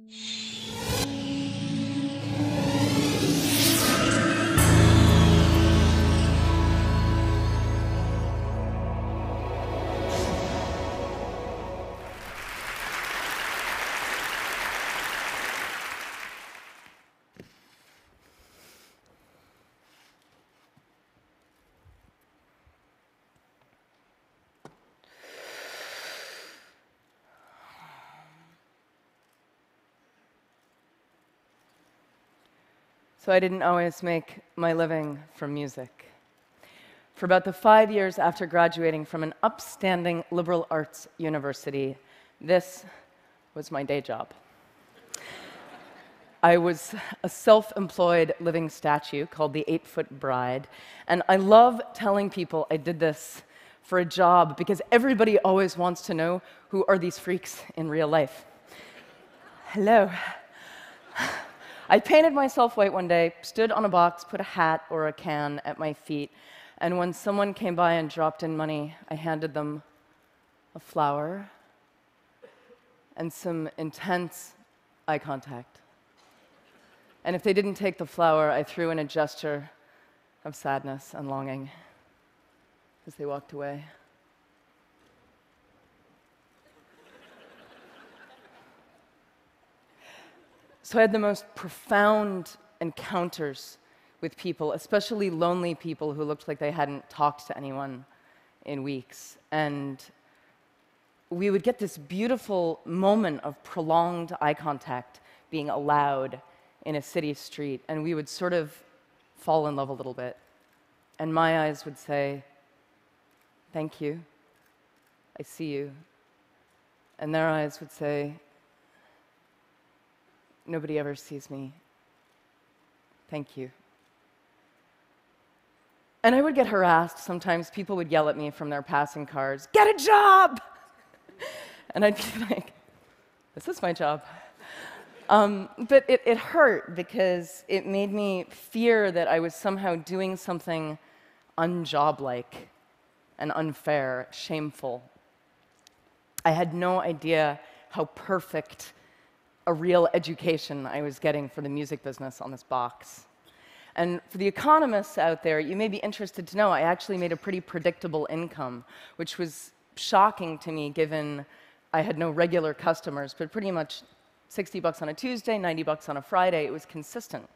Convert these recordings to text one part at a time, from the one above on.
So I didn't always make my living from music. For about the 5 years after graduating from an upstanding liberal arts university, this was my day job. I was a self-employed living statue called the 8-Foot Bride, and I love telling people I did this for a job because everybody always wants to know who are these freaks in real life. Hello. I painted myself white one day, stood on a box, put a hat or a can at my feet, and when someone came by and dropped in money, I handed them a flower and some intense eye contact. And if they didn't take the flower, I threw in a gesture of sadness and longing as they walked away. So I had the most profound encounters with people, especially lonely people who looked like they hadn't talked to anyone in weeks. And we would get this beautiful moment of prolonged eye contact being allowed in a city street, and we would sort of fall in love a little bit. And my eyes would say, "Thank you, I see you." And their eyes would say, "Nobody ever sees me. Thank you." And I would get harassed. Sometimes people would yell at me from their passing cars, "Get a job!" And I'd be like, "This is my job." But it hurt because it made me fear that I was somehow doing something unjob-like and unfair, shameful. I had no idea how perfect a real education I was getting for the music business on this box. And for the economists out there, you may be interested to know I actually made a pretty predictable income, which was shocking to me given I had no regular customers, but pretty much $60 on a Tuesday, $90 on a Friday. It was consistent.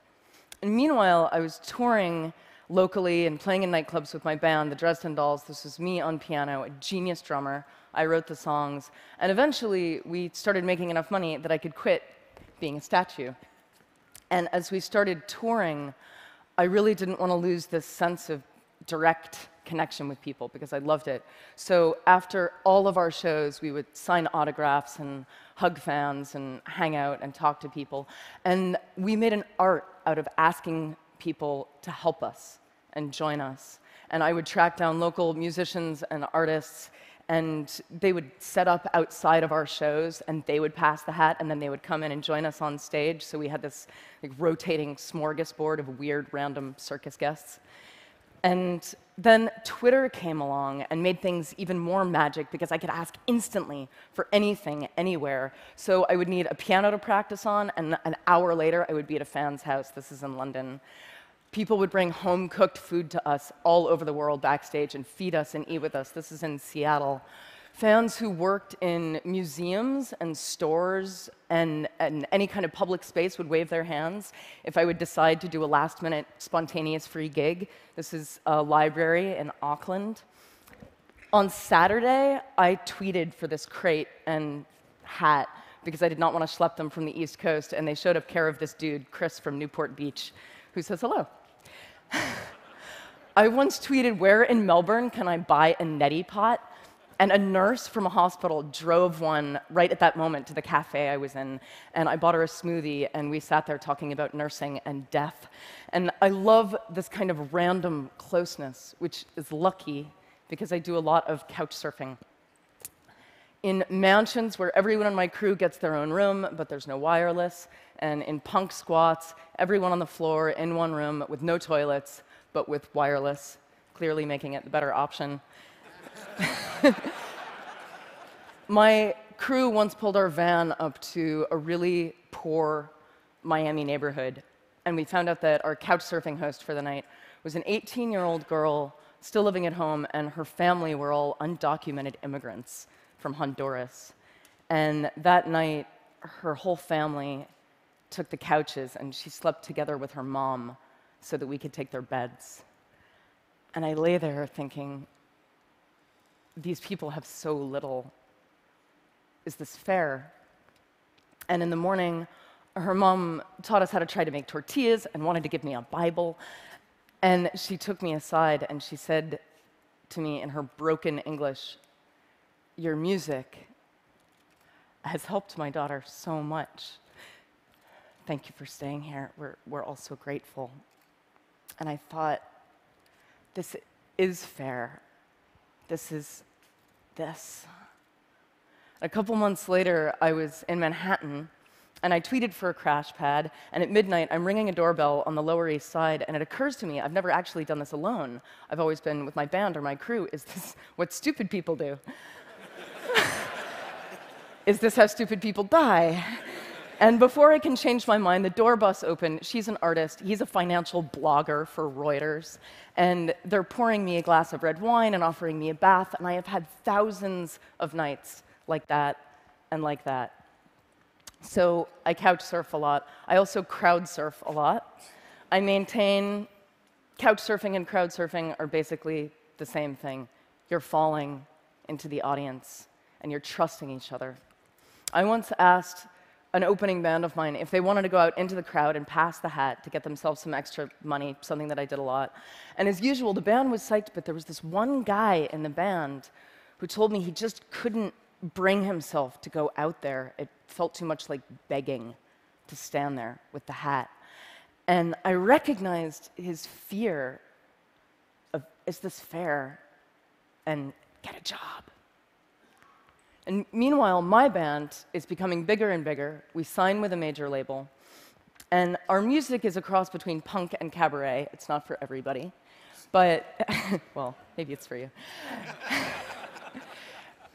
And meanwhile, I was touring locally and playing in nightclubs with my band, the Dresden Dolls. This was me on piano, a genius drummer. I wrote the songs. And eventually, we started making enough money that I could quit being a statue. And as we started touring, I really didn't want to lose this sense of direct connection with people because I loved it. So after all of our shows, we would sign autographs and hug fans and hang out and talk to people. And we made an art out of asking people to help us and join us. And I would track down local musicians and artists, and they would set up outside of our shows, and they would pass the hat, and then they would come in and join us on stage. So we had this rotating smorgasbord of weird, random circus guests. And then Twitter came along and made things even more magic because I could ask instantly for anything, anywhere. So I would need a piano to practice on, and an hour later, I would be at a fan's house. This is in London. People would bring home-cooked food to us all over the world backstage and feed us and eat with us. This is in Seattle. Fans who worked in museums and stores and any kind of public space would wave their hands if I would decide to do a last-minute spontaneous free gig. This is a library in Auckland. On Saturday, I tweeted for this crate and hat because I did not want to schlep them from the East Coast, and they showed up care of this dude, Chris from Newport Beach, who says hello. I once tweeted, "Where in Melbourne can I buy a neti pot?" And a nurse from a hospital drove one right at that moment to the cafe I was in, and I bought her a smoothie, and we sat there talking about nursing and death. And I love this kind of random closeness, which is lucky because I do a lot of couch surfing. In mansions where everyone on my crew gets their own room, but there's no wireless, and in punk squats, everyone on the floor in one room with no toilets, but with wireless, clearly making it the better option. My crew once pulled our van up to a really poor Miami neighborhood, and we found out that our couch surfing host for the night was an 18-year-old girl still living at home, and her family were all undocumented immigrants from Honduras. And that night, her whole family took the couches, and she slept together with her mom so that we could take their beds. And I lay there thinking, these people have so little. Is this fair? And in the morning, her mom taught us how to try to make tortillas and wanted to give me a Bible. And she took me aside and she said to me in her broken English, "Your music has helped my daughter so much. Thank you for staying here. We're all so grateful." And I thought, this is fair. This is this. A couple months later, I was in Manhattan, and I tweeted for a crash pad, and at midnight, I'm ringing a doorbell on the Lower East Side, and it occurs to me, I've never actually done this alone. I've always been with my band or my crew. Is this what stupid people do? Is this how stupid people die? And before I can change my mind, the door busts open. She's an artist. He's a financial blogger for Reuters. And they're pouring me a glass of red wine and offering me a bath, and I have had thousands of nights like that and like that. So I couch surf a lot. I also crowd surf a lot. I maintain couch surfing and crowd surfing are basically the same thing. You're falling into the audience, and you're trusting each other. I once asked an opening band of mine if they wanted to go out into the crowd and pass the hat to get themselves some extra money, something that I did a lot. And as usual, the band was psyched, but there was this one guy in the band who told me he just couldn't bring himself to go out there. It felt too much like begging to stand there with the hat. And I recognized his fear of, is this fair? And get a job. And meanwhile, my band is becoming bigger and bigger. We sign with a major label. And our music is a cross between punk and cabaret. It's not for everybody. But, well, maybe it's for you.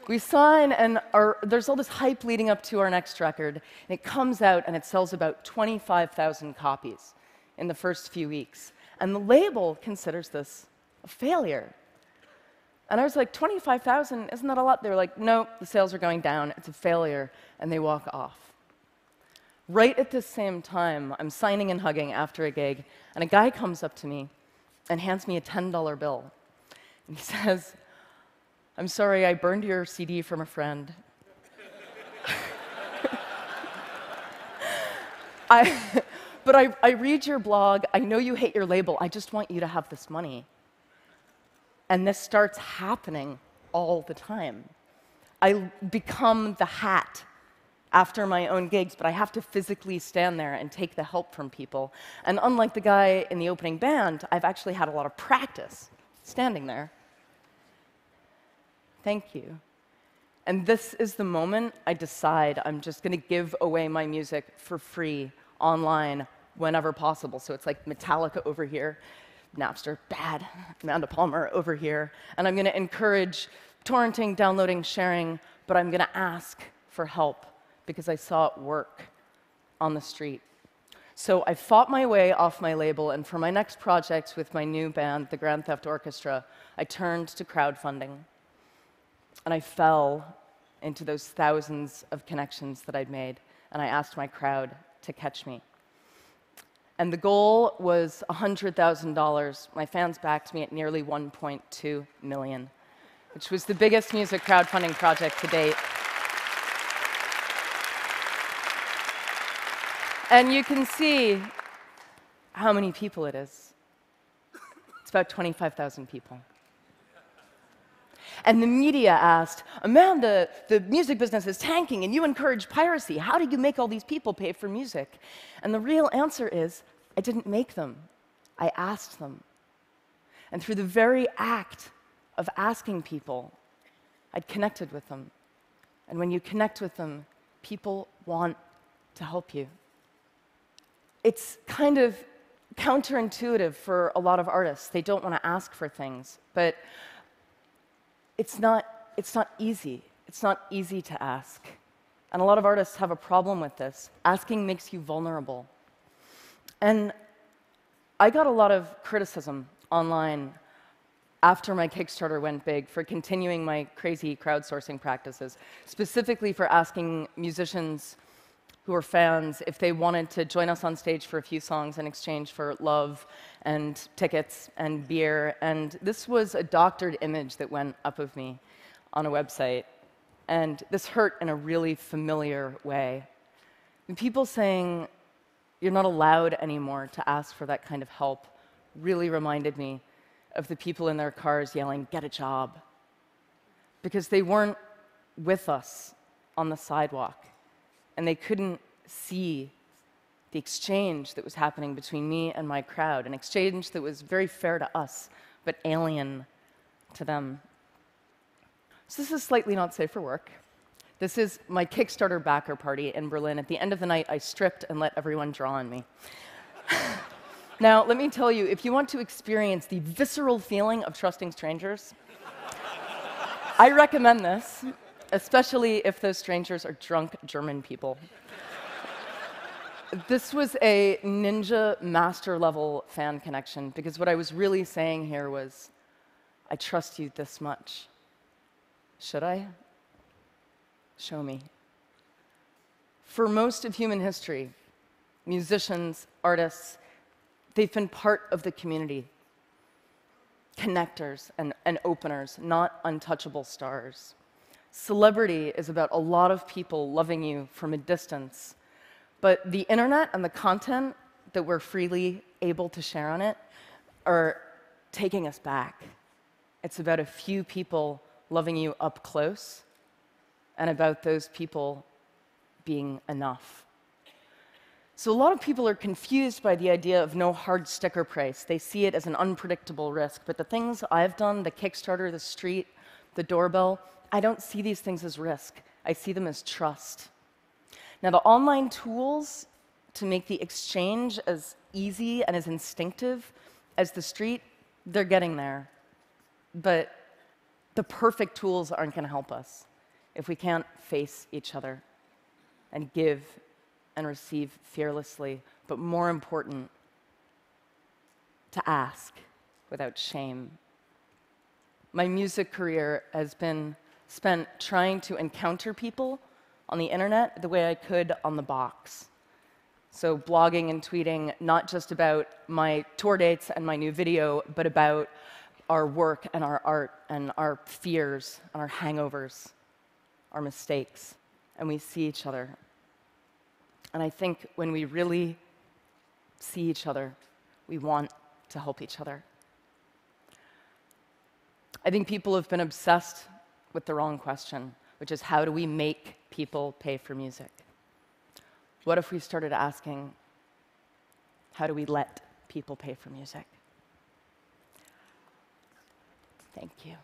We sign, and there's all this hype leading up to our next record. And it comes out, and it sells about 25,000 copies in the first few weeks. And the label considers this a failure. And I was like, 25,000, isn't that a lot? They were like, no, the sales are going down, it's a failure, and they walk off. Right at the same time, I'm signing and hugging after a gig, and a guy comes up to me and hands me a $10 bill. And he says, "I'm sorry, I burned your CD from a friend." But I read your blog, I know you hate your label, I just want you to have this money. And this starts happening all the time. I become the hat after my own gigs, but I have to physically stand there and take the help from people. And unlike the guy in the opening band, I've actually had a lot of practice standing there. Thank you. And this is the moment I decide I'm just going to give away my music for free online whenever possible. So it's like Metallica over here. Napster, bad. Amanda Palmer over here. And I'm going to encourage torrenting, downloading, sharing, but I'm going to ask for help because I saw it work on the street. So I fought my way off my label, and for my next project with my new band, the Grand Theft Orchestra, I turned to crowdfunding. And I fell into those thousands of connections that I'd made, and I asked my crowd to catch me. And the goal was $100,000. My fans backed me at nearly $1.2 million, which was the biggest music crowdfunding project to date. And you can see how many people it is. It's about 25,000 people. And the media asked, "Amanda, the music business is tanking and you encourage piracy. How do you make all these people pay for music?" And the real answer is, I didn't make them. I asked them. And through the very act of asking people, I'd connected with them. And when you connect with them, people want to help you. It's kind of counterintuitive for a lot of artists. They don't want to ask for things, but it's not easy. it's not easy to ask. And a lot of artists have a problem with this. Asking makes you vulnerable. And I got a lot of criticism online after my Kickstarter went big for continuing my crazy crowdsourcing practices, specifically for asking musicians who are fans if they wanted to join us on stage for a few songs in exchange for love and tickets and beer. And this was a doctored image that went up of me on a website. And this hurt in a really familiar way. And people saying, "You're not allowed anymore to ask for that kind of help," really reminded me of the people in their cars yelling, "Get a job," because they weren't with us on the sidewalk, and they couldn't see the exchange that was happening between me and my crowd, an exchange that was very fair to us, but alien to them. So this is slightly not safe for work. This is my Kickstarter backer party in Berlin. At the end of the night, I stripped and let everyone draw on me. Now, let me tell you, if you want to experience the visceral feeling of trusting strangers, I recommend this, especially if those strangers are drunk German people. This was a ninja master level fan connection, because what I was really saying here was, I trust you this much. Should I? Show me. For most of human history, musicians, artists, they've been part of the community, connectors and openers, not untouchable stars. Celebrity is about a lot of people loving you from a distance, but the internet and the content that we're freely able to share on it are taking us back. It's about a few people loving you up close, and about those people being enough. So a lot of people are confused by the idea of no hard sticker price. They see it as an unpredictable risk. But the things I've done, the Kickstarter, the street, the doorbell, I don't see these things as risk. I see them as trust. Now, the online tools to make the exchange as easy and as instinctive as the street, they're getting there. But the perfect tools aren't going to help us if we can't face each other and give and receive fearlessly, but more important, to ask without shame. My music career has been spent trying to encounter people on the internet the way I could on the box. So blogging and tweeting, not just about my tour dates and my new video, but about our work and our art and our fears and our hangovers, our mistakes, and we see each other. And I think when we really see each other, we want to help each other. I think people have been obsessed with the wrong question, which is, how do we make people pay for music? What if we started asking, how do we let people pay for music? Thank you.